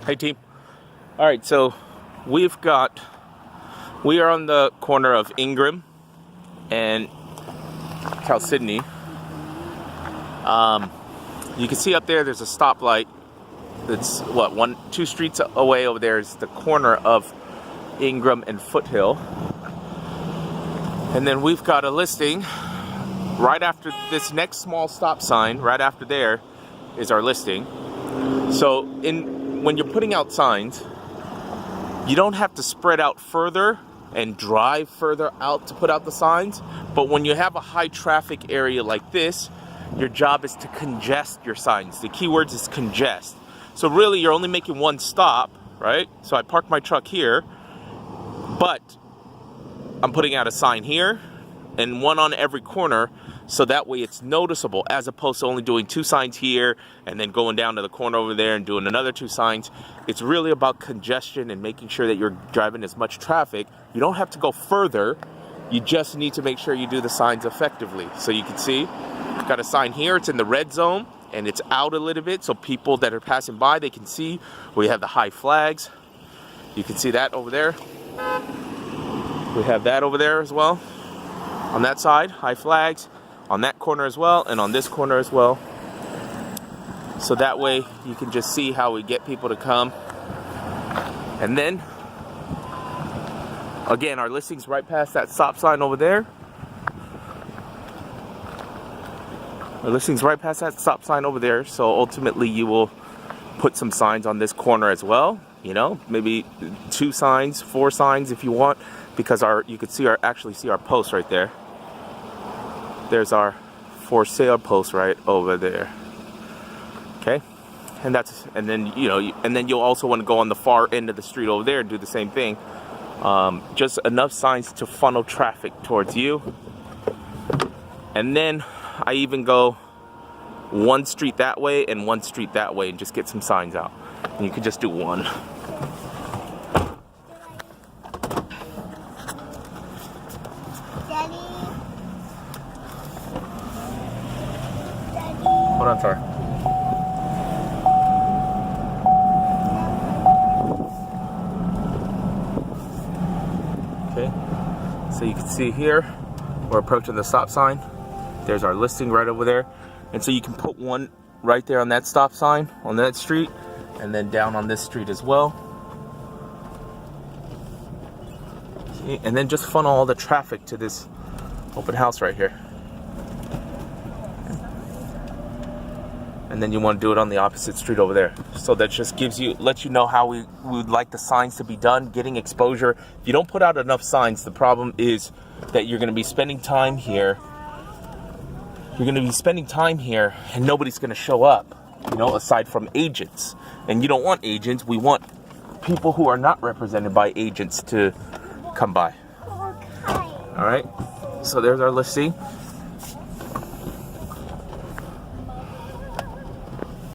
Hey team. All right, so we are on the corner of Ingram and Cal Sydney. You can see up there's a stoplight. That's two streets away over there is the corner of Ingram and Foothill. And then we've got a listing right after this next small stop sign. Right after there is our listing. So when you're putting out signs, you don't have to spread out further and drive further out to put out the signs. But when you have a high traffic area like this, your job is to congest your signs. The keywords is congest. So really you're only making one stop, right? So I parked my truck here, but I'm putting out a sign here and one on every corner, so that way it's noticeable, as opposed to only doing two signs here and then going down to the corner over there and doing another two signs. It's really about congestion and making sure that you're driving as much traffic. You don't have to go further. You just need to make sure you do the signs effectively. So you can see, I've got a sign here. It's in the red zone and it's out a little bit, so people that are passing by, they can see. We have the high flags. You can see that over there. We have that over there as well. On that side, high flags. On that corner as well, and on this corner as well. So that way you can just see how we get people to come. And then again, our listing's right past that stop sign over there. Our listing's right past that stop sign over there. So ultimately you will put some signs on this corner as well. You know, maybe 2 signs, 4 signs if you want, because you can see actually see our post right there. There's our for sale post right over there. Okay, and then you'll also want to go on the far end of the street over there and do the same thing. Just enough signs to funnel traffic towards you. And then I even go one street that way and one street that way and just get some signs out. And you can just do one. Hold on, sorry. Okay, so you can see here, we're approaching the stop sign. There's our listing right over there. And so you can put one right there on that stop sign, on that street, and then down on this street as well. See? And then just funnel all the traffic to this open house right here. And then you want to do it on the opposite street over there. So that just lets you know how we would like the signs to be done, getting exposure. If you don't put out enough signs, the problem is that you're going to be spending time here. You're going to be spending time here and nobody's going to show up, you know, aside from agents. And you don't want agents. We want people who are not represented by agents to come by. All right. So there's our listing.